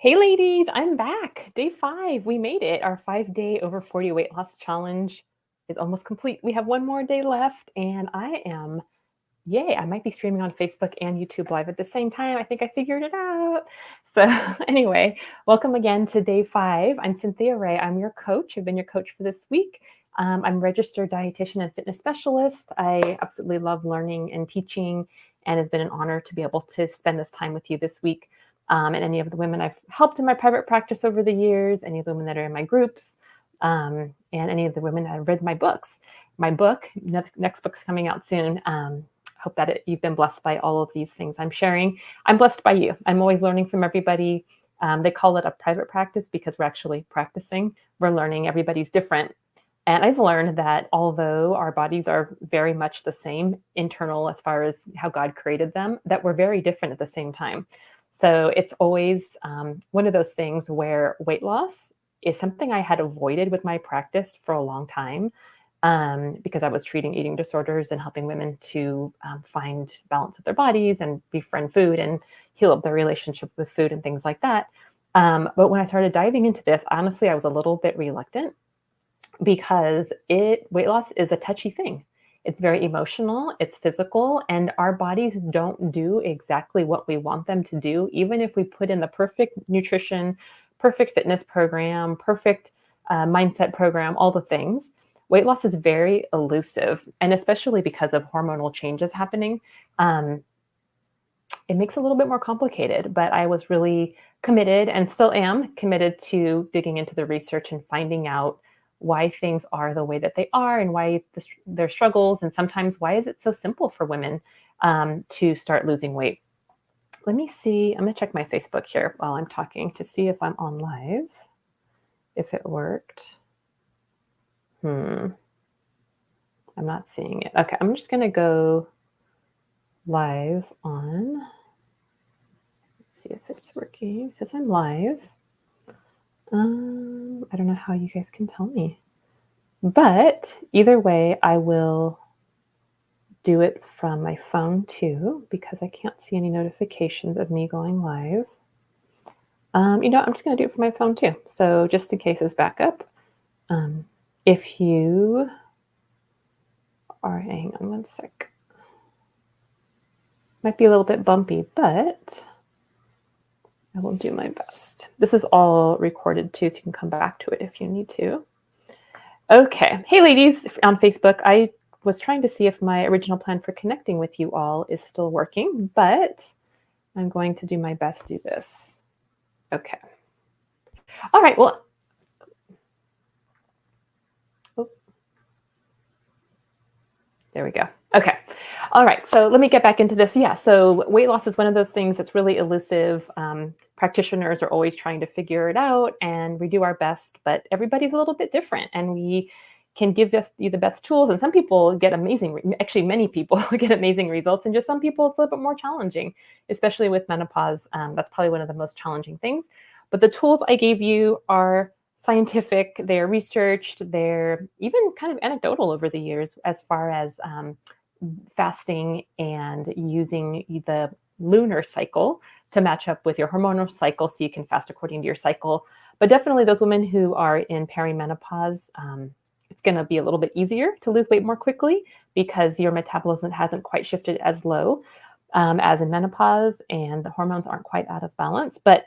Hey ladies, I'm back. Day 5. We made it. Our 5-day over 40 weight loss challenge is almost complete. We have one more day left and yay, I might be streaming on Facebook and YouTube Live at the same time. I think I figured it out. So anyway, welcome again to day 5. I'm Cynthia Ray. I'm your coach. I've been your coach for this week. I'm a registered dietitian and fitness specialist. I absolutely love learning and teaching, and it's been an honor to be able to spend this time with you this week. And any of the women I've helped in my private practice over the years, any of the women that are in my groups, and any of the women that have read my books. My book, next book's coming out soon. Hope that you've been blessed by all of these things I'm sharing. I'm blessed by you. I'm always learning from everybody. They call it a private practice because we're actually practicing. We're learning. Everybody's different. And I've learned that although our bodies are very much the same internal as far as how God created them, that we're very different at the same time. So it's always one of those things where weight loss is something I had avoided with my practice for a long time because I was treating eating disorders and helping women to find balance with their bodies and befriend food and heal up their relationship with food and things like that. But when I started diving into this, honestly, I was a little bit reluctant because weight loss is a touchy thing. It's very emotional, it's physical, and our bodies don't do exactly what we want them to do, even if we put in the perfect nutrition, perfect fitness program, perfect mindset program, all the things. Weight loss is very elusive, and especially because of hormonal changes happening, it makes it a little bit more complicated. But I was really committed and still am committed to digging into the research and finding out why things are the way that they are and why their struggles, and sometimes why is it so simple for women to start losing weight. Let me see. I'm going to check my Facebook here while I'm talking to see if I'm on live, if it worked. I'm not seeing it. Okay, I'm just going to go live on. Let's see if it's working. It says I'm live. I don't know how you guys can tell me. But either way, I will do it from my phone too, because I can't see any notifications of me going live. I'm just going to do it from my phone too. So just in case as backup, if you are, hang on one sec. Might be a little bit bumpy, but I will do my best. This is all recorded too, so you can come back to it if you need to. Okay. Hey, ladies on Facebook. I was trying to see if my original plan for connecting with you all is still working, but I'm going to do my best to do this. Okay. All right. Well, there we go. Okay. All right. So let me get back into this. Yeah. So weight loss is one of those things that's really elusive. Practitioners are always trying to figure it out, and we do our best, but everybody's a little bit different, and we can give you the best tools. And some people get actually many people get amazing results, and just some people it's a little bit more challenging, especially with menopause. That's probably one of the most challenging things. But the tools I gave you are scientific, they're researched, they're even kind of anecdotal over the years as far as fasting and using the lunar cycle to match up with your hormonal cycle so you can fast according to your cycle. But definitely those women who are in perimenopause, it's going to be a little bit easier to lose weight more quickly because your metabolism hasn't quite shifted as low as in menopause, and the hormones aren't quite out of balance. But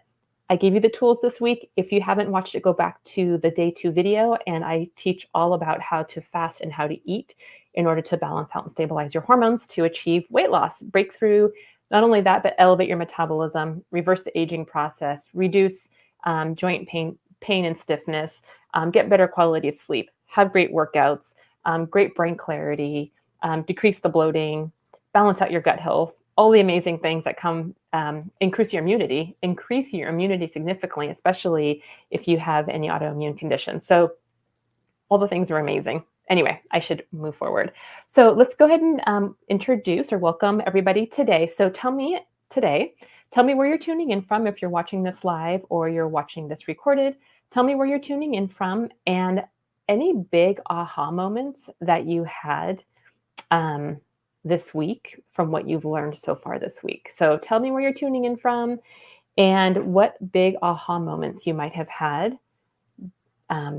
I gave you the tools this week. If you haven't watched it, go back to the day 2 video, and I teach all about how to fast and how to eat in order to balance out and stabilize your hormones to achieve weight loss, breakthrough. Not only that, but elevate your metabolism, reverse the aging process, reduce joint pain and stiffness, get better quality of sleep, have great workouts, great brain clarity, decrease the bloating, balance out your gut health, all the amazing things that come, increase your immunity significantly, especially if you have any autoimmune conditions. So all the things are amazing. Anyway, I should move forward. So let's go ahead and introduce or welcome everybody today. So tell me where you're tuning in from, if you're watching this live or you're watching this recorded. Tell me where you're tuning in from and any big aha moments that you had this week from what you've learned so far this week. So tell me where you're tuning in from. and what big aha moments you might have had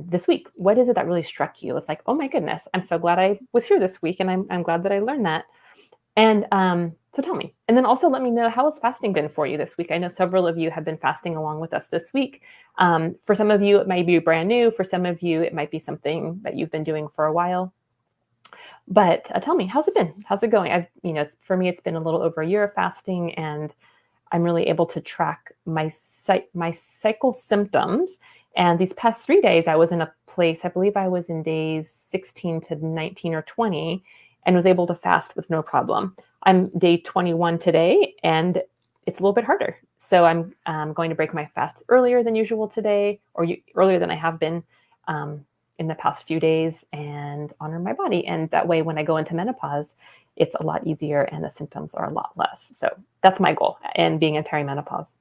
this week. What is it that really struck you? It's like, oh my goodness, I'm so glad I was here this week, and I'm glad that I learned that. And so tell me. And then also let me know, how has fasting been for you this week? I know several of you have been fasting along with us this week. For some of you, it might be brand new. For some of you, it might be something that you've been doing for a while. But tell me, how's it been? How's it going? For me, it's been a little over a year of fasting, and I'm really able to track my cycle symptoms. And these past 3 days, I was in a place, I believe I was in days 16 to 19 or 20, and was able to fast with no problem. I'm day 21 today, and it's a little bit harder. So I'm going to break my fast earlier than usual today, or earlier than I have been in the past few days, and honor my body. And that way, when I go into menopause, it's a lot easier and the symptoms are a lot less. So that's my goal in being in perimenopause.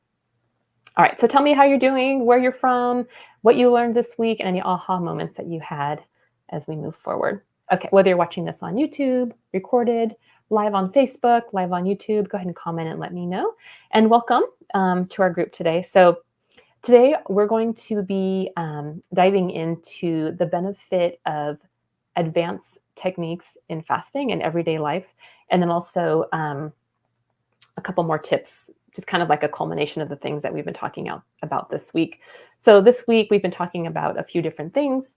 All right, so tell me how you're doing, where you're from, what you learned this week, and any aha moments that you had as we move forward. Okay, whether you're watching this on YouTube, recorded, live on Facebook, live on YouTube, go ahead and comment and let me know. And welcome to our group today. So today we're going to be diving into the benefit of advanced techniques in fasting and everyday life, and then also a couple more tips, just kind of like a culmination of the things that we've been talking about this week. So this week we've been talking about a few different things.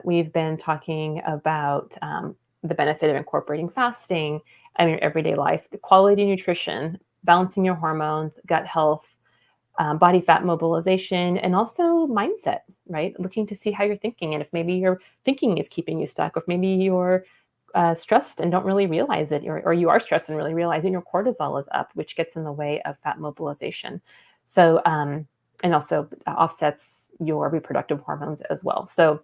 We've been talking about the benefit of incorporating fasting in your everyday life, the quality nutrition, balancing your hormones, gut health, body fat mobilization, and also mindset, right? Looking to see how you're thinking, and if maybe your thinking is keeping you stuck, or if maybe you're stressed and don't really realize it, or you are stressed and really realizing your cortisol is up, which gets in the way of fat mobilization. So, and also offsets your reproductive hormones as well. So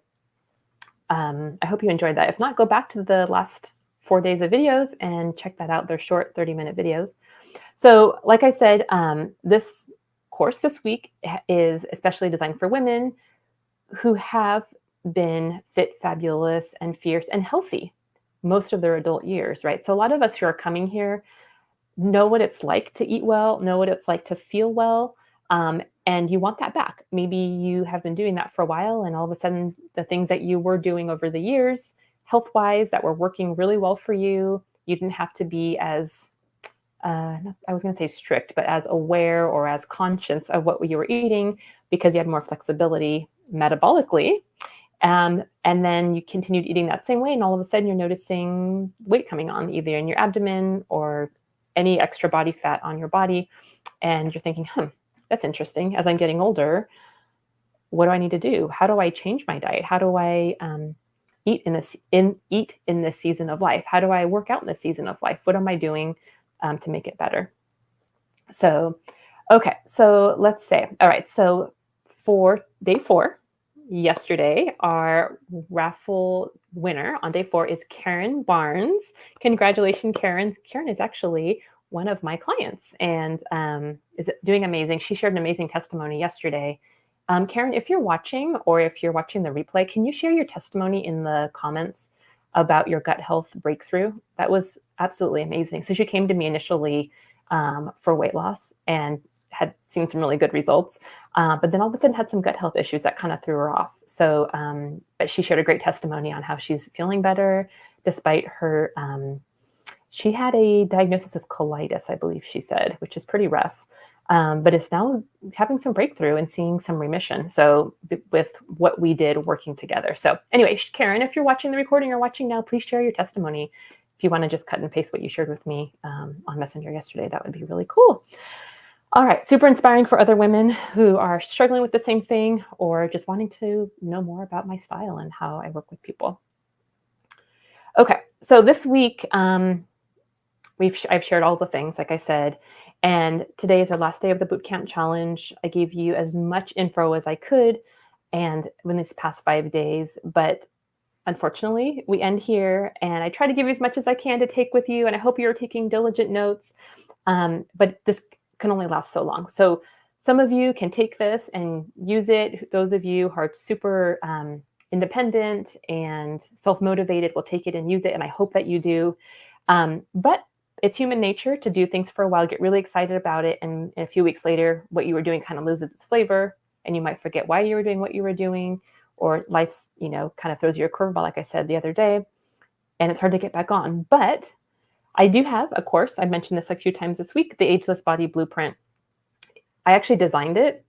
I hope you enjoyed that. If not, go back to the last 4 days of videos and check that out. They're short 30-minute videos. So like I said, this course this week is especially designed for women who have been fit, fabulous, and fierce and healthy most of their adult years, right? So a lot of us who are coming here know what it's like to eat well, know what it's like to feel well, and you want that back. Maybe you have been doing that for a while, and all of a sudden the things that you were doing over the years, health-wise, that were working really well for you, you didn't have to be as, I was going to say strict, but as aware or as conscious of what you were eating, because you had more flexibility metabolically. And then you continued eating that same way, and all of a sudden you're noticing weight coming on, either in your abdomen or any extra body fat on your body. And you're thinking, that's interesting. As I'm getting older, what do I need to do? How do I change my diet? How do I eat in this season of life? How do I work out in this season of life? What am I doing to make it better? So, okay, so let's say, all right, so for day 4, yesterday, our raffle winner on day 4 is Karen Barnes. Congratulations, Karen. Karen is actually one of my clients and is doing amazing. She shared an amazing testimony yesterday. Karen, if you're watching, or if you're watching the replay, can you share your testimony in the comments about your gut health breakthrough? That was absolutely amazing. So she came to me initially for weight loss and had seen some really good results, but then all of a sudden had some gut health issues that kind of threw her off. So, but she shared a great testimony on how she's feeling better despite her, she had a diagnosis of colitis, I believe she said, which is pretty rough, but is now having some breakthrough and seeing some remission. So with what we did working together. So anyway, Karen, if you're watching the recording or watching now, please share your testimony. If you want to just cut and paste what you shared with me on Messenger yesterday, that would be really cool. All right, super inspiring for other women who are struggling with the same thing, or just wanting to know more about my style and how I work with people. Okay, so this week, I've shared all the things, like I said, and today is our last day of the Bootcamp challenge. I gave you as much info as I could, and in these past 5 days, but unfortunately, we end here, and I try to give you as much as I can to take with you, and I hope you're taking diligent notes, but this can only last so long. So some of you can take this and use it. Those of you who are super independent and self-motivated will take it and use it, and I hope that you do. But it's human nature to do things for a while, get really excited about it, and a few weeks later, what you were doing kind of loses its flavor, and you might forget why you were doing what you were doing, or life's, kind of throws you a curveball, like I said the other day, and it's hard to get back on. But I do have a course. I mentioned this a few times this week, the Ageless Body Blueprint. I actually designed it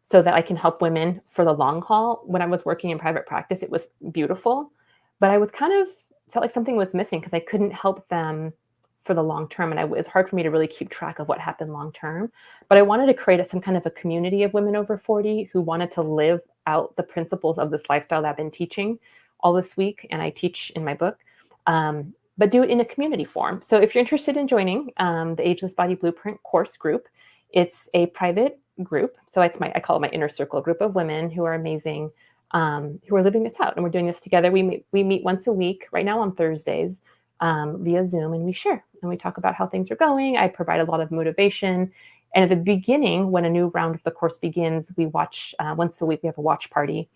so that I can help women for the long haul. When I was working in private practice, it was beautiful, but I was felt like something was missing because I couldn't help them for the long term. And it was hard for me to really keep track of what happened long term. But I wanted to create some kind of a community of women over 40 who wanted to live out the principles of this lifestyle that I've been teaching all this week, and I teach in my book, but do it in a community form. So if you're interested in joining the Ageless Body Blueprint course group, it's a private group. So I call it my inner circle group of women who are amazing, who are living this out. And we're doing this together. We meet once a week, right now on Thursdays, via Zoom, and we share and we talk about how things are going. I provide a lot of motivation. And at the beginning, when a new round of the course begins, we watch once a week, we have a watch party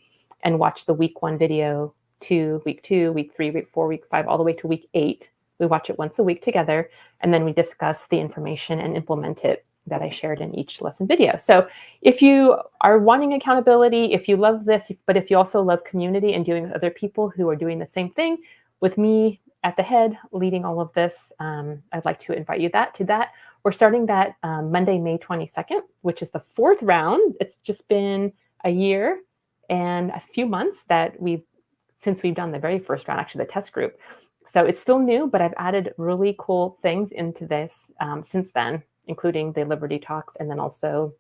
and watch the week 1 video to week 2, week 3, week 4, week 5, all the way to week 8. We watch it once a week together, and then we discuss the information and implement it that I shared in each lesson video. So if you are wanting accountability, if you love this, but if you also love community and doing with other people who are doing the same thing with me at the head, leading all of this, I'd like to invite you to that. We're starting that Monday, May 22nd, which is the 4th round. It's just been a year and a few months since we've done the very first round, actually the test group. So it's still new, but I've added really cool things into this since then, including the liver detox and then also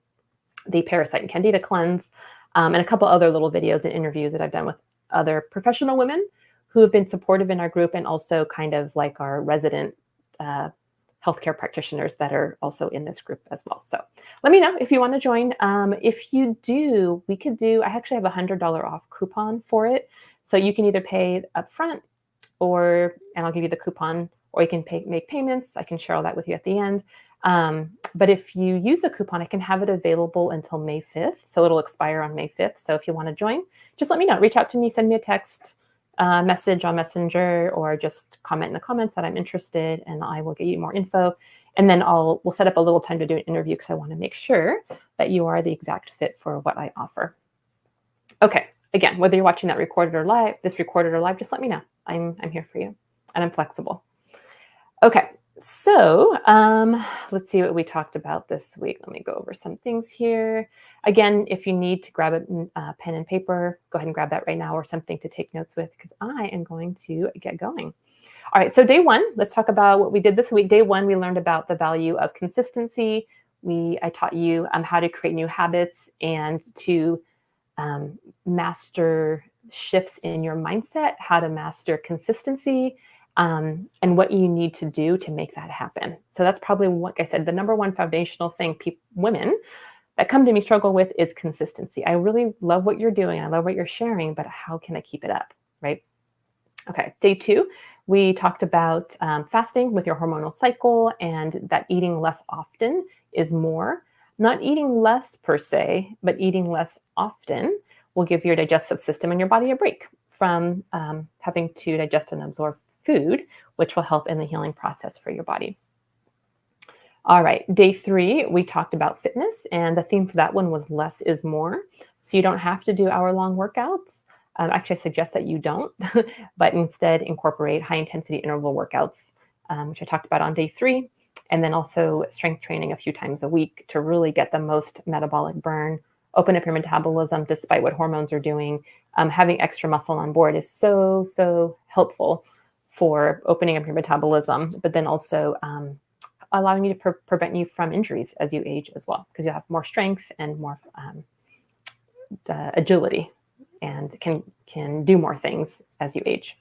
the parasite and candida cleanse, and a couple other little videos and interviews that I've done with other professional women who have been supportive in our group, and also kind of like our resident healthcare practitioners that are also in this group as well. So let me know if you want to join. If you do, I actually have a $100 off coupon for it. So you can either pay upfront and I'll give you the coupon, or you can make payments. I can share all that with you at the end. But if you use the coupon, I can have it available until May 5th. So it'll expire on May 5th. So if you want to join, just let me know. Reach out to me, send me a text, message on Messenger, or just comment in the comments that I'm interested, and I will get you more info. And then we'll set up a little time to do an interview because I want to make sure that you are the exact fit for what I offer. Okay. Again, whether you're watching that recorded or live, just let me know. I'm here for you, and I'm flexible. Okay. So let's see what we talked about this week. Let me go over some things here. Again, if you need to grab a pen and paper, go ahead and grab that right now, or something to take notes with, because I am going to get going. All right, so day 1, let's talk about what we did this week. Day 1, we learned about the value of consistency. I taught you how to create new habits and to master shifts in your mindset, how to master consistency, and what you need to do to make that happen. So that's probably, like I said, the number one foundational thing women that come to me struggle with is consistency. I really love what you're doing. I love what you're sharing, but how can I keep it up, right? Okay, day 2, we talked about fasting with your hormonal cycle, and that eating less often is more. Not eating less per se, but eating less often will give your digestive system and your body a break from having to digest and absorb food, which will help in the healing process for your body. All right, day 3, we talked about fitness, and the theme for that one was less is more. So you don't have to do hour-long workouts. Actually, I suggest that you don't, but instead incorporate high-intensity interval workouts, which I talked about on day 3. And then also strength training a few times a week to really get the most metabolic burn, open up your metabolism despite what hormones are doing. Having extra muscle on board is so helpful for opening up your metabolism, but then also allowing you to prevent you from injuries as you age as well, because you have more strength and more agility and can do more things as you age.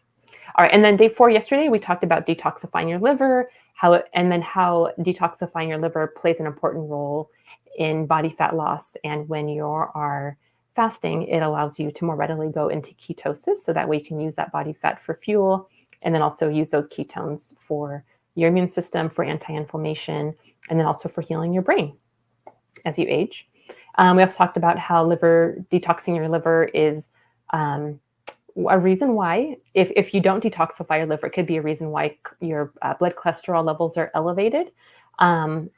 All right, and then day 4 yesterday, we talked about detoxifying your liver, how detoxifying your liver plays an important role in body fat loss. And when you are fasting, it allows you to more readily go into ketosis. So that way you can use that body fat for fuel, and then also use those ketones for your immune system, for anti-inflammation, and then also for healing your brain as you age. We also talked about how detoxing your liver is a reason why, if you don't detoxify your liver, it could be a reason why your blood cholesterol levels are elevated, um,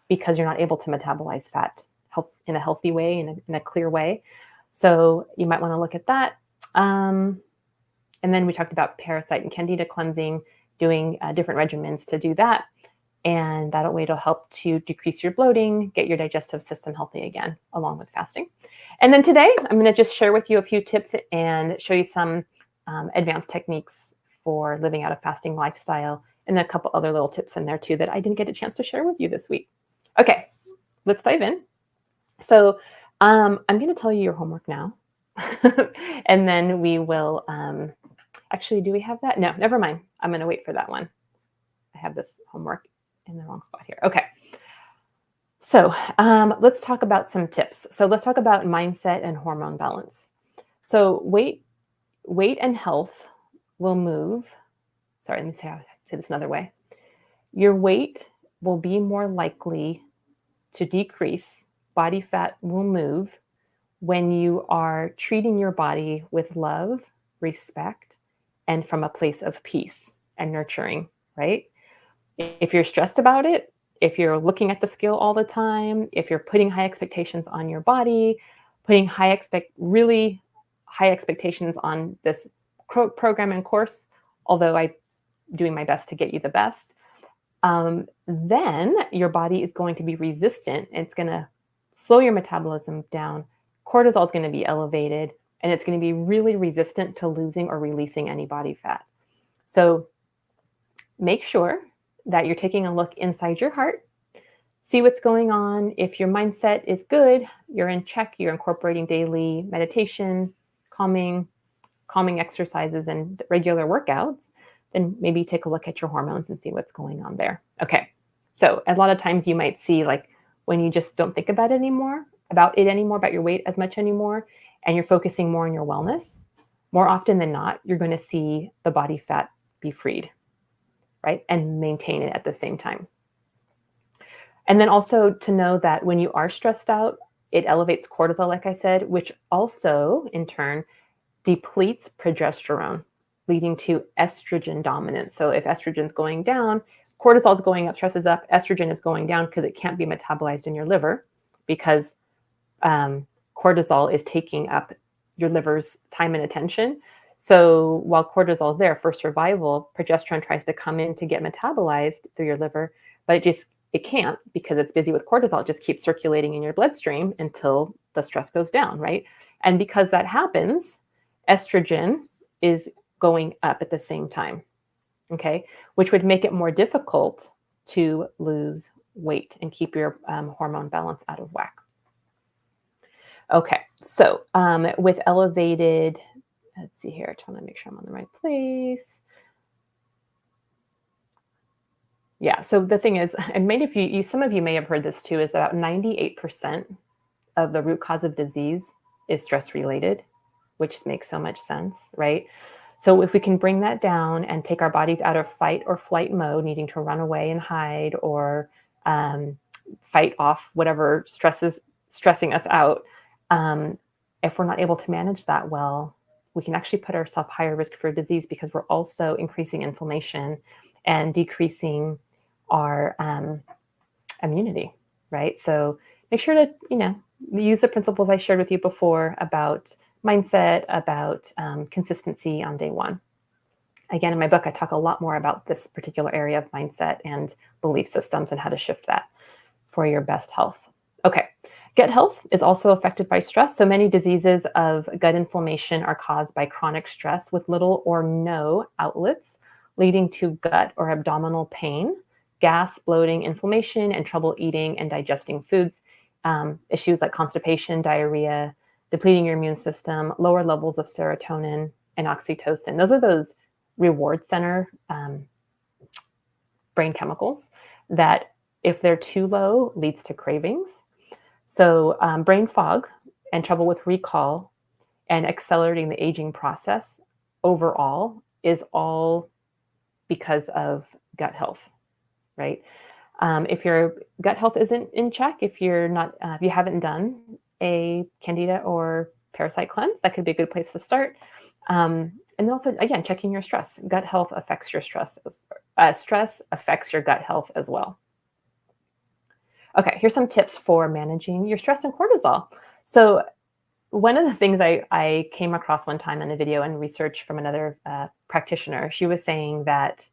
because you're not able to metabolize fat in a healthy way, in a clear way. So you might want to look at that. And then we talked about parasite and candida cleansing, doing different regimens to do that. And that way it'll help to decrease your bloating, get your digestive system healthy again, along with fasting. And then today, I'm going to just share with you a few tips and show you some advanced techniques for living out a fasting lifestyle, and a couple other little tips in there too that I didn't get a chance to share with you this week. Okay, let's dive in. So I'm going to tell you your homework now, and then we will, actually, do we have that? No, never mind. I'm going to wait for that one. I have this homework in the wrong spot here. Okay. So let's talk about some tips. So let's talk about mindset and hormone balance. So weight and health will move. Sorry, let me say this another way. Your weight will be more likely to decrease. Body fat will move when you are treating your body with love, respect, and from a place of peace and nurturing, right? If you're stressed about it, if you're looking at the scale all the time, if you're putting high expectations on your body, putting really high expectations on this program and course, although I'm doing my best to get you the best, then your body is going to be resistant. It's going to slow your metabolism down. Cortisol is going to be elevated, and it's going to be really resistant to losing or releasing any body fat. So make sure that you're taking a look inside your heart, see what's going on. If your mindset is good, you're in check, you're incorporating daily meditation, calming exercises, and regular workouts, then maybe take a look at your hormones and see what's going on there. Okay. So a lot of times you might see, like, when you just don't think about it anymore, about your weight as much anymore, and you're focusing more on your wellness, more often than not, you're going to see the body fat be freed, right? And maintain it at the same time. And then also to know that when you are stressed out, it elevates cortisol, like I said, which also in turn depletes progesterone, leading to estrogen dominance. So if estrogen's going down, cortisol is going up, stress is up, estrogen is going down because it can't be metabolized in your liver, because cortisol is taking up your liver's time and attention. So while cortisol is there for survival, progesterone tries to come in to get metabolized through your liver, but it can't, because it's busy with cortisol. It just keeps circulating in your bloodstream until the stress goes down, right? And because that happens, estrogen is going up at the same time, okay? Which would make it more difficult to lose weight and keep your hormone balance out of whack. Okay, so with elevated, let's see here, I just want to make sure I'm on the right place. Yeah, so the thing is, and some of you may have heard this too, is about 98% of the root cause of disease is stress related, which makes so much sense, right? So if we can bring that down and take our bodies out of fight or flight mode, needing to run away and hide, or fight off whatever stressing us out, if we're not able to manage that well, we can actually put ourselves higher risk for disease, because we're also increasing inflammation and decreasing our immunity, right? So make sure to, use the principles I shared with you before about mindset, about consistency on day one. Again, in my book, I talk a lot more about this particular area of mindset and belief systems and how to shift that for your best health. Okay. Gut health is also affected by stress. So many diseases of gut inflammation are caused by chronic stress with little or no outlets, leading to gut or abdominal pain, gas, bloating, inflammation, and trouble eating and digesting foods. Issues like constipation, diarrhea, depleting your immune system, lower levels of serotonin and oxytocin. Those are those reward center brain chemicals that, if they're too low, leads to cravings. So brain fog and trouble with recall and accelerating the aging process overall is all because of gut health, right? If your gut health isn't in check, if you haven't done a candida or parasite cleanse, that could be a good place to start. And then also, again, checking your stress. Gut health affects your stress. Stress affects your gut health as well. Okay, here's some tips for managing your stress and cortisol. So one of the things I came across one time in a video and research from another practitioner, she was saying that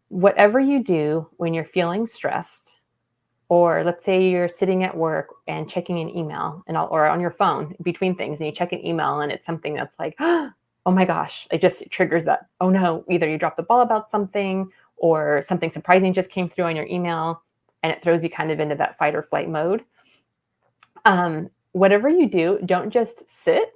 whatever you do when you're feeling stressed, or let's say you're sitting at work and checking an email or on your phone between things, and you check an email and it's something that's like, oh my gosh, it triggers that, oh no, either you dropped the ball about something or something surprising just came through on your email, and it throws you kind of into that fight or flight mode. Whatever you do, don't just sit.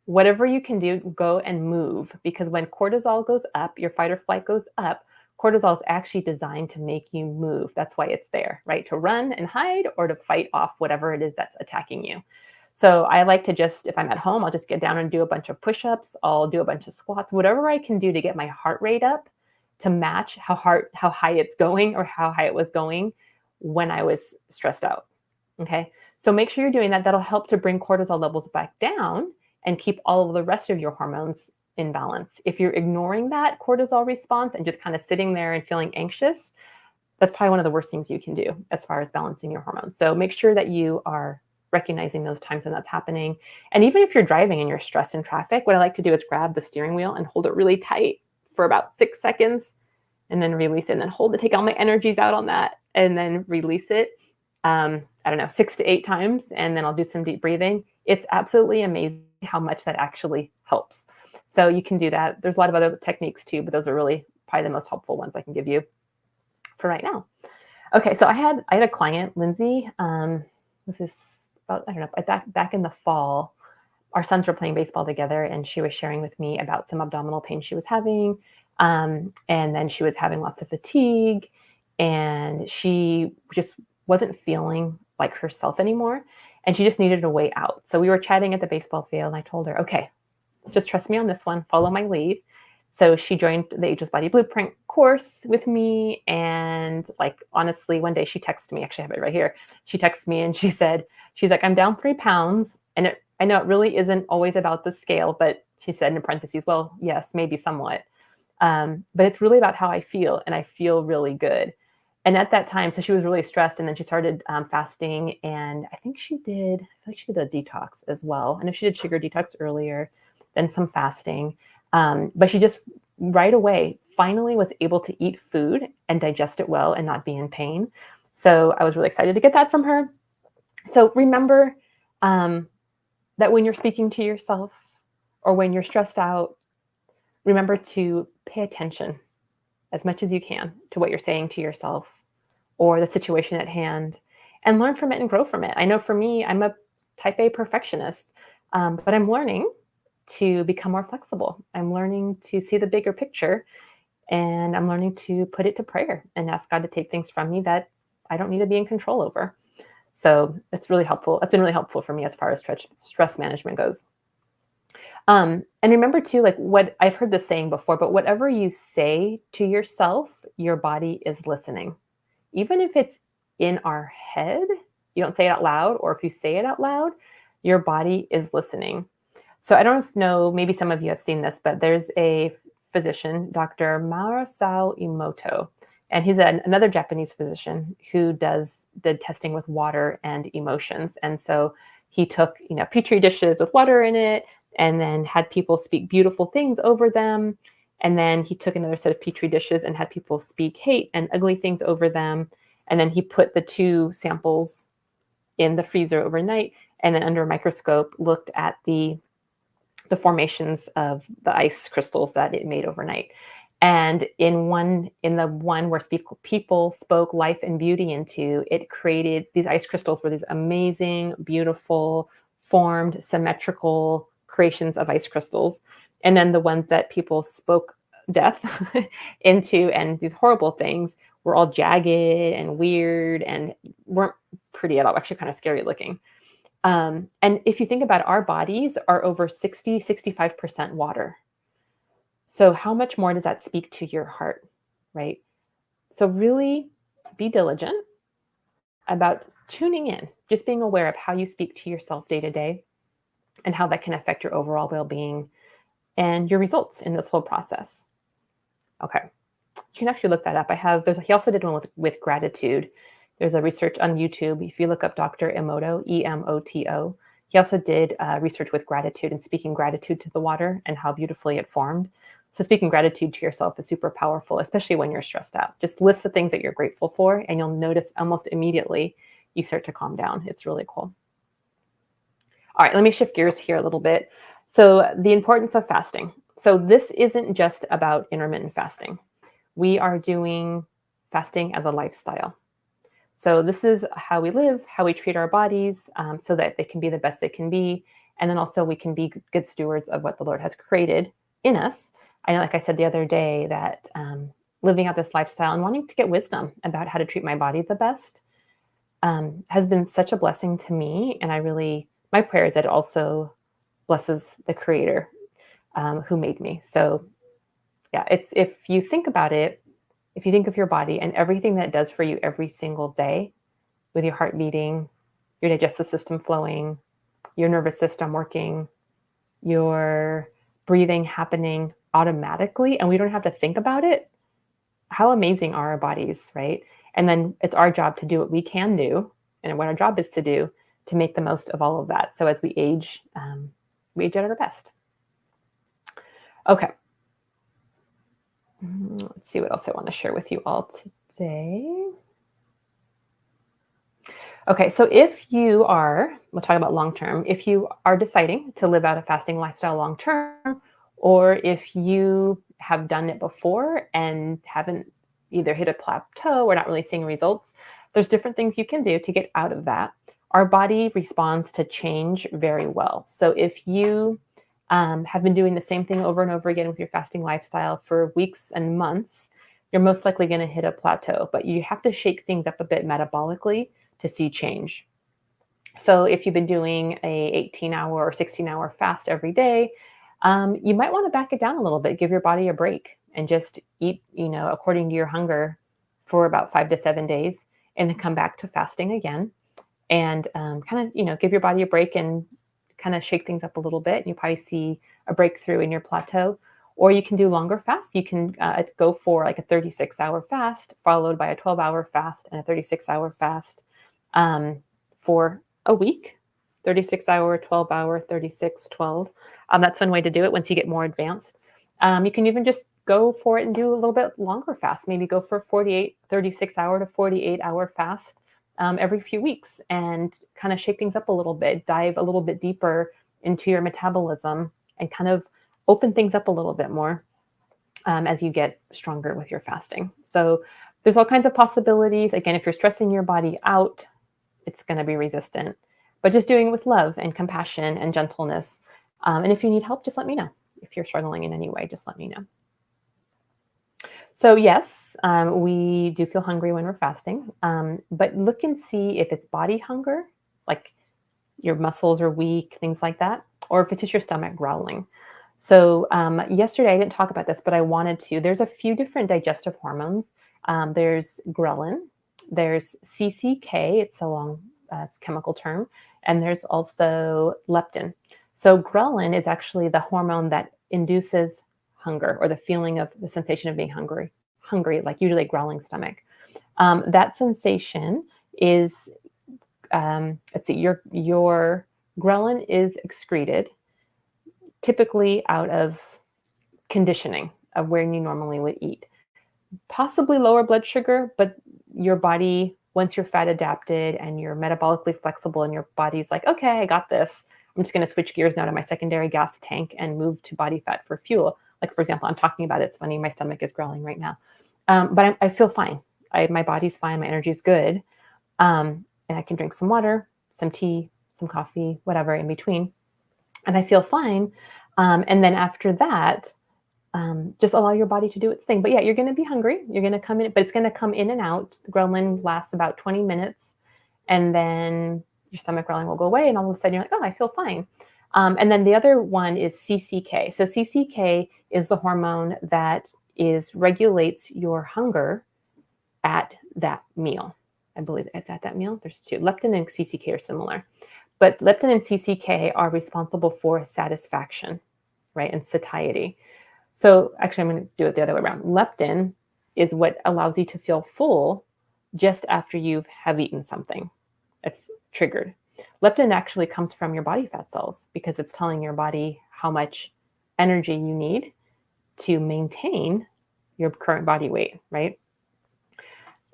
Whatever you can do, go and move, because when cortisol goes up, your fight or flight goes up. Cortisol is actually designed to make you move. That's why it's there, right? To run and hide or to fight off whatever it is that's attacking you. So I like to just, if I'm at home, I'll just get down and do a bunch of push-ups. I'll do a bunch of squats, whatever I can do to get my heart rate up to match how high it's going or how high it was going when I was stressed out. Okay. So make sure you're doing that. That'll help to bring cortisol levels back down and keep all of the rest of your hormones in balance. If you're ignoring that cortisol response and just kind of sitting there and feeling anxious, that's probably one of the worst things you can do as far as balancing your hormones. So make sure that you are recognizing those times when that's happening. And even if you're driving and you're stressed in traffic, what I like to do is grab the steering wheel and hold it really tight for about 6 seconds and then release it, and then hold it, take all my energies out on that, and then release it. I don't know, 6 to 8 times, and then I'll do some deep breathing. It's absolutely amazing how much that actually helps. So you can do that. There's a lot of other techniques too, but those are really probably the most helpful ones I can give you for right now. Okay, so I had a client, Lindsay. This is about, I don't know, back in the fall. Our sons were playing baseball together, and she was sharing with me about some abdominal pain she was having, and then she was having lots of fatigue, and she just wasn't feeling like herself anymore, and she just needed a way out. So we were chatting at the baseball field, and I told her, okay, just trust me on this one, follow my lead. So she joined the Ageless Body Blueprint Course with me, and like, honestly, one day she texted me, actually I have it right here. She texted me and she said, she's like, I'm down 3 pounds, and I know it really isn't always about the scale, but she said in parentheses, well, yes, maybe somewhat. But it's really about how I feel, and I feel really good. And at that time, so she was really stressed, and then she started fasting, and I think she did a detox as well. I know she did sugar detox earlier, then some fasting. But she just right away finally was able to eat food and digest it well and not be in pain. So I was really excited to get that from her. So remember that when you're speaking to yourself or when you're stressed out, remember to pay attention as much as you can to what you're saying to yourself or the situation at hand, and learn from it and grow from it. I know for me, I'm a type A perfectionist, but I'm learning to become more flexible. I'm learning to see the bigger picture, and I'm learning to put it to prayer and ask God to take things from me that I don't need to be in control over. So it's really helpful. It's been really helpful for me as far as stress management goes. And remember too, like what I've heard this saying before, but whatever you say to yourself, your body is listening. Even if it's in our head, you don't say it out loud, or if you say it out loud, your body is listening. So I don't know, maybe some of you have seen this, but there's a physician, Dr. Marasao Emoto, and he's another Japanese physician who did testing with water and emotions. And so he took, petri dishes with water in it, and then had people speak beautiful things over them. And then he took another set of petri dishes and had people speak hate and ugly things over them. And then he put the 2 samples in the freezer overnight, and then under a microscope looked at the formations of the ice crystals that it made overnight. And in the one where people spoke life and beauty into, it created, these ice crystals were these amazing, beautiful, formed, symmetrical creations of ice crystals. And then the ones that people spoke death into and these horrible things were all jagged and weird and weren't pretty at all, actually kind of scary looking. And if you think about it, our bodies are over 65% water. So how much more does that speak to your heart, right? So really be diligent about tuning in, just being aware of how you speak to yourself day to day and how that can affect your overall well-being and your results in this whole process. Okay. You can actually look that up. He also did one with gratitude. There's a research on YouTube. If you look up Dr. Emoto, Emoto, he also did research with gratitude and speaking gratitude to the water and how beautifully it formed. So speaking gratitude to yourself is super powerful, especially when you're stressed out. Just list the things that you're grateful for, and you'll notice almost immediately you start to calm down. It's really cool. All right, let me shift gears here a little bit. So the importance of fasting. So this isn't just about intermittent fasting. We are doing fasting as a lifestyle. So this is how we live, how we treat our bodies, so that they can be the best they can be. And then also we can be good stewards of what the Lord has created in us. I know, like I said the other day, that living out this lifestyle and wanting to get wisdom about how to treat my body the best has been such a blessing to me. And my prayer is that it also blesses the Creator who made me. So yeah, if you think about it, if you think of your body and everything that it does for you every single day, with your heart beating, your digestive system flowing, your nervous system working, your breathing happening automatically, and we don't have to think about it, how amazing are our bodies, right? And then it's our job to do what we can do, and what our job is to do to make the most of all of that. So as we age at our best. Okay. Let's see what else I want to share with you all today. Okay, so we'll talk about long-term, if you are deciding to live out a fasting lifestyle long-term, or if you have done it before and haven't either hit a plateau or not really seeing results, there's different things you can do to get out of that. Our body responds to change very well. So if you have been doing the same thing over and over again with your fasting lifestyle for weeks and months, you're most likely going to hit a plateau, but you have to shake things up a bit metabolically to see change. So if you've been doing a 18-hour or 16-hour fast every day, you might want to back it down a little bit, give your body a break, and just eat, according to your hunger for about 5 to 7 days, and then come back to fasting again, and kind of, give your body a break and kind of shake things up a little bit. And you probably see a breakthrough in your plateau. Or you can do longer fasts. You can go for like a 36-hour fast, followed by a 12-hour fast and a 36-hour fast for a week. 36-hour, 12-hour, 36, 12. That's one way to do it once you get more advanced. You can even just go for it and do a little bit longer fast. Maybe go for 36-hour to 48-hour fast every few weeks, and kind of shake things up a little bit, dive a little bit deeper into your metabolism, and kind of open things up a little bit more as you get stronger with your fasting. So there's all kinds of possibilities. Again, if you're stressing your body out, it's going to be resistant, but just doing it with love and compassion and gentleness. And if you need help, just let me know. If you're struggling in any way, just let me know. So yes, we do feel hungry when we're fasting, but look and see if it's body hunger, like your muscles are weak, things like that, or if it's just your stomach growling. So yesterday I didn't talk about this, but I wanted to. There's a few different digestive hormones. There's ghrelin, there's CCK, it's a long it's a chemical term, and there's also leptin. So ghrelin is actually the hormone that induces hunger, or the feeling of the sensation of being hungry, like usually a growling stomach. That sensation is, let's see, your ghrelin is excreted typically out of conditioning of where you normally would eat. Possibly lower blood sugar, but your body, once you're fat adapted and you're metabolically flexible and your body's like, okay, I got this. I'm just going to switch gears now to my secondary gas tank and move to body fat for fuel. Like, for example, I'm talking about it. It's funny. My stomach is growling right now. But I feel fine. My body's fine. My energy is good. And I can drink some water, some tea, some coffee, whatever in between. And I feel fine. And then after that, just allow your body to do its thing. But yeah, you're going to be hungry. You're going to come in, but it's going to come in and out. The ghrelin lasts about 20 minutes. And then your stomach growling will go away. And all of a sudden you're like, oh, I feel fine. And then the other one is CCK. So CCK is the hormone that regulates your hunger at that meal. I believe it's at that meal. There's two. Leptin and CCK are similar. But leptin and CCK are responsible for satisfaction. right? And satiety. So actually, I'm going to do it the other way around. Leptin is what allows you to feel full just after you have eaten something. It's triggered. Leptin actually comes from your body fat cells because it's telling your body how much energy you need to maintain your current body weight, right?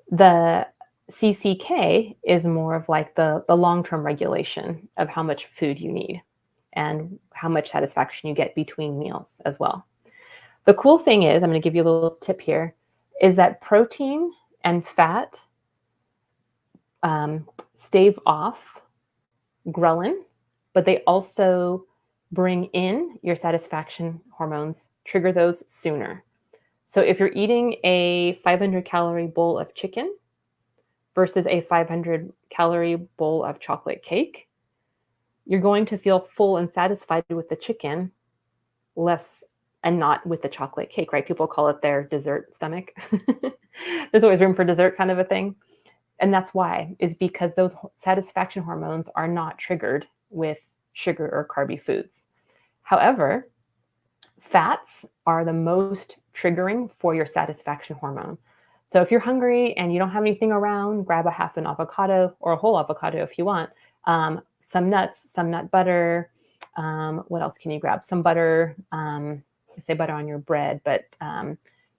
The CCK is more of like the long-term regulation of how much food you need and how much satisfaction you get between meals as well. The cool thing is, I'm going to give you a little tip here, is that protein and fat stave off ghrelin, but they also bring in your satisfaction hormones, trigger those sooner. So if you're eating a 500 calorie bowl of chicken versus a 500 calorie bowl of chocolate cake, you're going to feel full and satisfied with the chicken less and not with the chocolate cake, right? People call it their dessert stomach. There's always room for dessert kind of a thing. And that's why, is because those satisfaction hormones are not triggered with sugar or carby foods. However, fats are the most triggering for your satisfaction hormone. So if you're hungry and you don't have anything around, grab a half an avocado or a whole avocado if you want, some nuts, some nut butter. What else can you grab? Some butter. I say butter on your bread, but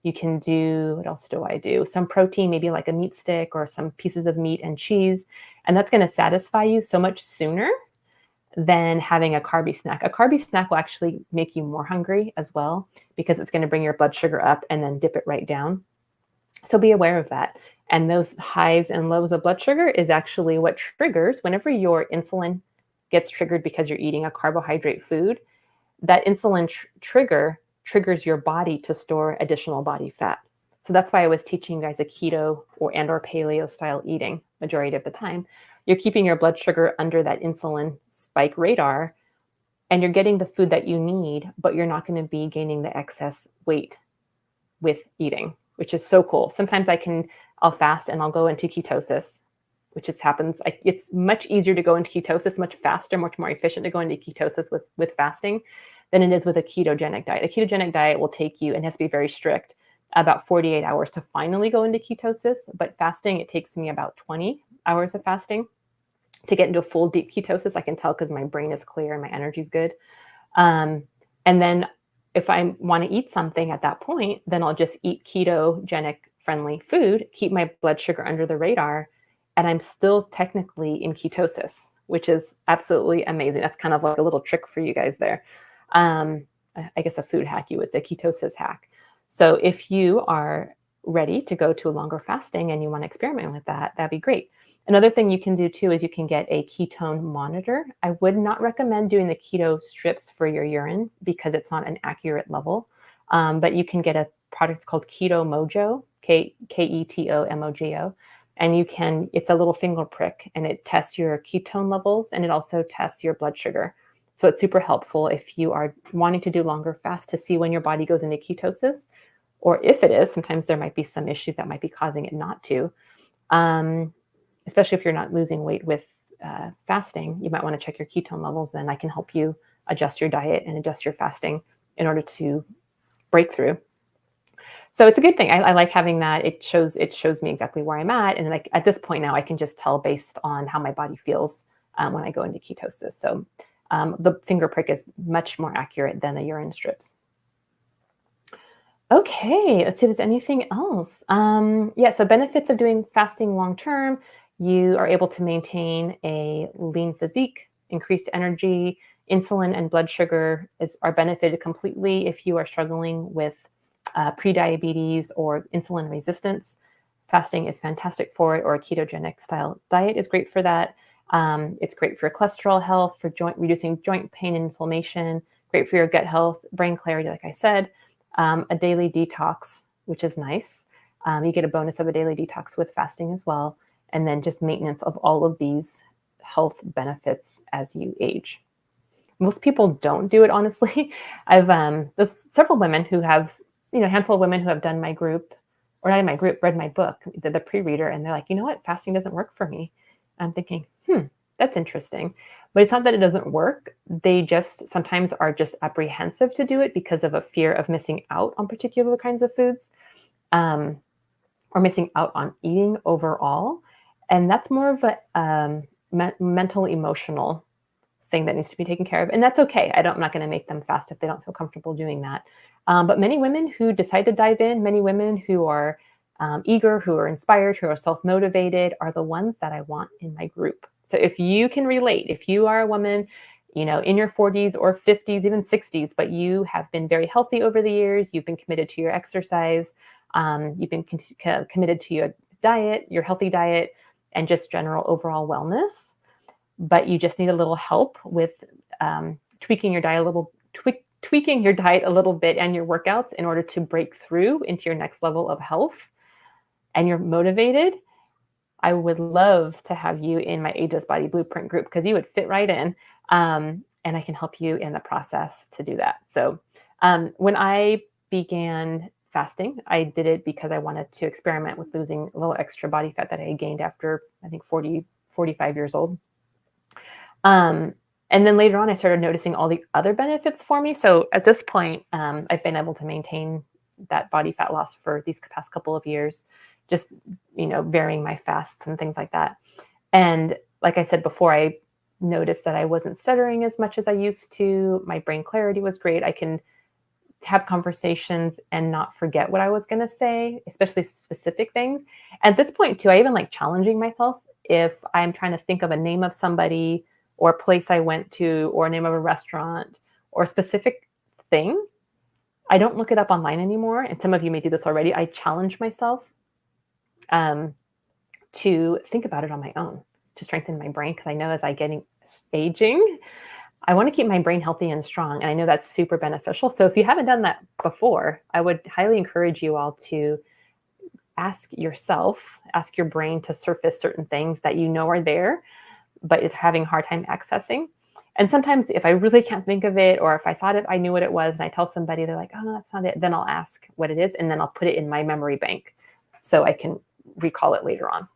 you can do, what else do I do? Some protein, maybe like a meat stick or some pieces of meat and cheese. And that's going to satisfy you so much sooner than having a carby snack. A carby snack will actually make you more hungry as well because it's going to bring your blood sugar up and then dip it right down. So be aware of that. And those highs and lows of blood sugar is actually what triggers whenever your insulin gets triggered because you're eating a carbohydrate food. That insulin trigger triggers your body to store additional body fat. So that's why I was teaching you guys a keto or paleo style eating majority of the time. You're keeping your blood sugar under that insulin spike radar, and you're getting the food that you need, but you're not going to be gaining the excess weight with eating, which is so cool. Sometimes I'll fast and I'll go into ketosis, which just happens. It's much easier to go into ketosis, much faster, much more efficient to go into ketosis with fasting than it is with a ketogenic diet. A ketogenic diet will take you, and has to be very strict, about 48 hours to finally go into ketosis. But fasting, it takes me about 20 hours of fasting to get into a full deep ketosis. I can tell because my brain is clear and my energy is good. And then if I want to eat something at that point, then I'll just eat ketogenic friendly food, keep my blood sugar under the radar, and I'm still technically in ketosis, which is absolutely amazing. That's kind of like a little trick for you guys there. I guess a food hack, you would say, ketosis hack. So if you are ready to go to a longer fasting and you want to experiment with that, that'd be great. Another thing you can do too is you can get a ketone monitor. I would not recommend doing the keto strips for your urine because it's not an accurate level. But you can get a product called Keto Mojo, KETOMOGO. And it's a little finger prick and it tests your ketone levels and it also tests your blood sugar. So it's super helpful if you are wanting to do longer fast to see when your body goes into ketosis, or if it is, sometimes there might be some issues that might be causing it not to. Especially if you're not losing weight with fasting, you might want to check your ketone levels. Then I can help you adjust your diet and adjust your fasting in order to break through. So it's a good thing. I like having that. It shows me exactly where I'm at. And like at this point now, I can just tell based on how my body feels when I go into ketosis. So the finger prick is much more accurate than the urine strips. Okay, let's see if there's anything else. So benefits of doing fasting long-term, you are able to maintain a lean physique, increased energy, insulin and blood sugar are benefited completely if you are struggling with prediabetes or insulin resistance. Fasting is fantastic for it, or a ketogenic style diet is great for that. It's great for your cholesterol health, for reducing joint pain and inflammation, great for your gut health, brain clarity, like I said. A daily detox, which is nice. You get a bonus of a daily detox with fasting as well. And then just maintenance of all of these health benefits as you age. Most people don't do it, honestly. There's several women who have, a handful of women who have done my group, or not in my group, read my book, the pre-reader, and they're like, you know what, fasting doesn't work for me. I'm thinking, that's interesting. But it's not that it doesn't work. They just sometimes are just apprehensive to do it because of a fear of missing out on particular kinds of foods, um, or missing out on eating overall. And that's more of a mental, emotional thing that needs to be taken care of. And that's okay. I'm not going to make them fast if they don't feel comfortable doing that. But many women who decide to dive in, many women who are eager, who are inspired, who are self-motivated are the ones that I want in my group. So if you can relate, if you are a woman, in your 40s or 50s, even 60s, but you have been very healthy over the years, you've been committed to your exercise, you've been committed to your diet, your healthy diet, and just general overall wellness, but you just need a little help with tweaking your diet a little, tweaking your diet a little bit and your workouts in order to break through into your next level of health, and you're motivated, I would love to have you in my Ageless Body Blueprint group because you would fit right in, and I can help you in the process to do that. So when I began fasting, I did it because I wanted to experiment with losing a little extra body fat that I had gained after, I think, 45 years old. And then later on, I started noticing all the other benefits for me. So at this point, I've been able to maintain that body fat loss for these past couple of years, just, varying my fasts and things like that. And like I said before, I noticed that I wasn't stuttering as much as I used to. My brain clarity was great. I can have conversations and not forget what I was going to say, especially specific things. At this point too, I even like challenging myself. If I'm trying to think of a name of somebody or a place I went to or a name of a restaurant or a specific thing, I don't look it up online anymore. And some of you may do this already. I challenge myself to think about it on my own, to strengthen my brain, because I know as I get aging, I want to keep my brain healthy and strong. And I know that's super beneficial. So if you haven't done that before, I would highly encourage you all to ask your brain to surface certain things that you know are there, but it's having a hard time accessing. And sometimes if I really can't think of it, or if I thought I knew what it was and I tell somebody, they're like, oh, no, that's not it. Then I'll ask what it is. And then I'll put it in my memory bank so I can recall it later on.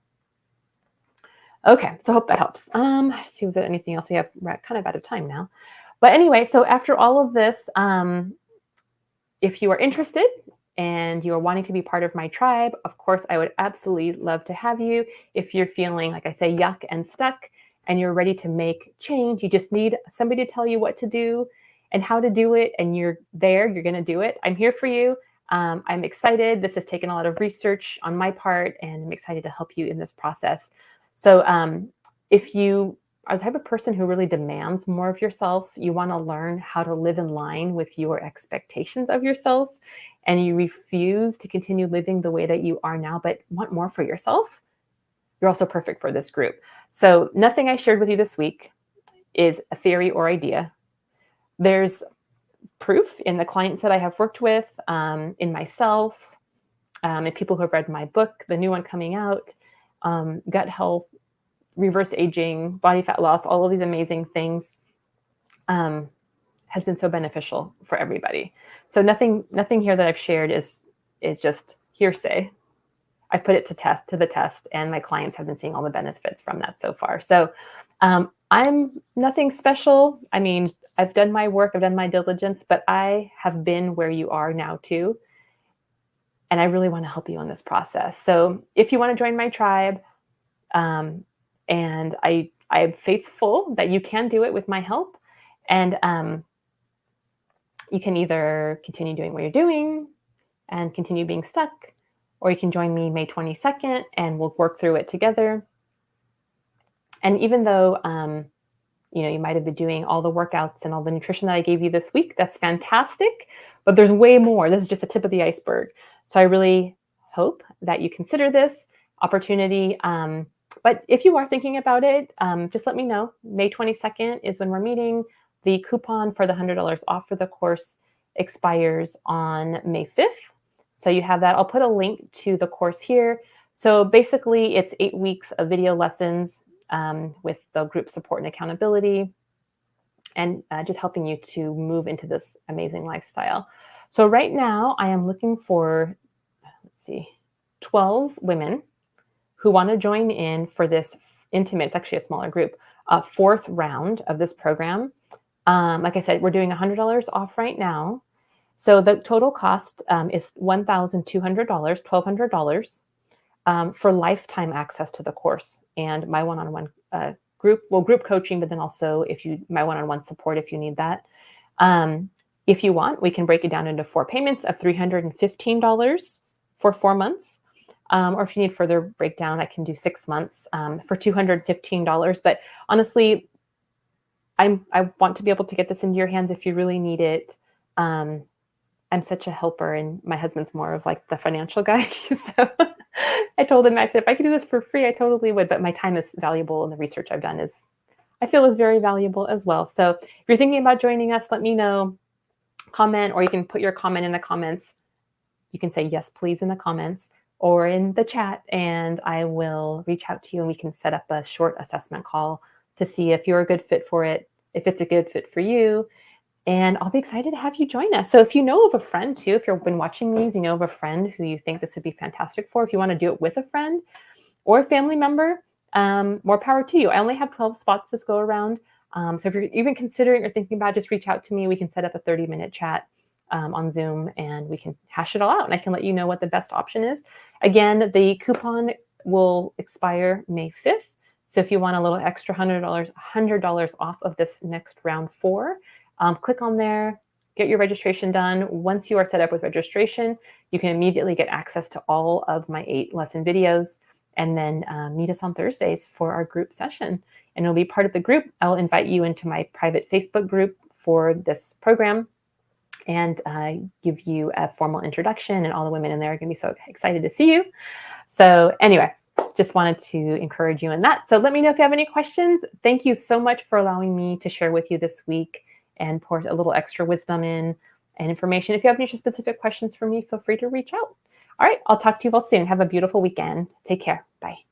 Okay, so I hope that helps. See if there's anything else we have. We're kind of out of time now. But anyway, so after all of this, if you are interested and you are wanting to be part of my tribe, of course, I would absolutely love to have you. If you're feeling, like I say, yuck and stuck, and you're ready to make change, you just need somebody to tell you what to do and how to do it, and you're there, you're going to do it. I'm here for you. I'm excited. This has taken a lot of research on my part, and I'm excited to help you in this process. So if you are the type of person who really demands more of yourself, you want to learn how to live in line with your expectations of yourself, and you refuse to continue living the way that you are now, but want more for yourself, you're also perfect for this group. So nothing I shared with you this week is a theory or idea. There's proof in the clients that I have worked with, in myself, and people who have read my book, the new one coming out, gut health, reverse aging, body fat loss, all of these amazing things, has been so beneficial for everybody. So nothing here that I've shared is just hearsay. I've put it to the test, and my clients have been seeing all the benefits from that so far. So I'm nothing special. I mean, I've done my work, I've done my diligence, but I have been where you are now too. And I really want to help you in this process. So if you want to join my tribe, and I am faithful that you can do it with my help. And you can either continue doing what you're doing and continue being stuck, or you can join me May 22nd and we'll work through it together. And even though, you might have been doing all the workouts and all the nutrition that I gave you this week, that's fantastic, but there's way more. This is just the tip of the iceberg. So I really hope that you consider this opportunity. But if you are thinking about it, just let me know. May 22nd is when we're meeting. The coupon for the $100 off for the course expires on May 5th. So you have that. I'll put a link to the course here. So basically, it's 8 weeks of video lessons with the group support and accountability, and just helping you to move into this amazing lifestyle. So right now, I am looking for, 12 women who want to join in for this intimate, it's actually a smaller group, fourth round of this program. Like I said, we're doing $100 off right now. So the total cost is $1,200, $1,200 for lifetime access to the course and my one-on-one group coaching, but then also my one-on-one support if you need that. If you want, we can break it down into 4 payments of $315 for 4 months. Or if you need further breakdown, I can do 6 months for $215. But honestly, I want to be able to get this into your hands if you really need it. I'm such a helper, and my husband's more of like the financial guy. So I told him, I said, if I could do this for free, I totally would. But my time is valuable, and the research I've done I feel is very valuable as well. So if you're thinking about joining us, let me know. Comment, or you can put your comment in the comments. You can say yes, please in the comments or in the chat, and I will reach out to you and we can set up a short assessment call to see if you're a good fit for it, if it's a good fit for you. And I'll be excited to have you join us. So if you know of a friend too, if you've been watching these, you know of a friend who you think this would be fantastic for, if you want to do it with a friend or a family member, more power to you. I only have 12 spots that go around. So if you're even considering or thinking about it, just reach out to me. We can set up a 30-minute chat on Zoom and we can hash it all out and I can let you know what the best option is. Again, the coupon will expire May 5th. So if you want a little extra $100 off of this next round 4, click on there, get your registration done. Once you are set up with registration, you can immediately get access to all of my 8 lesson videos and then meet us on Thursdays for our group session. And it'll be part of the group. I'll invite you into my private Facebook group for this program and give you a formal introduction, and all the women in there are going to be so excited to see you. So anyway, just wanted to encourage you in that. So let me know if you have any questions. Thank you so much for allowing me to share with you this week and pour a little extra wisdom in and information. If you have any specific questions for me, feel free to reach out. All right, I'll talk to you all soon. Have a beautiful weekend. Take care. Bye.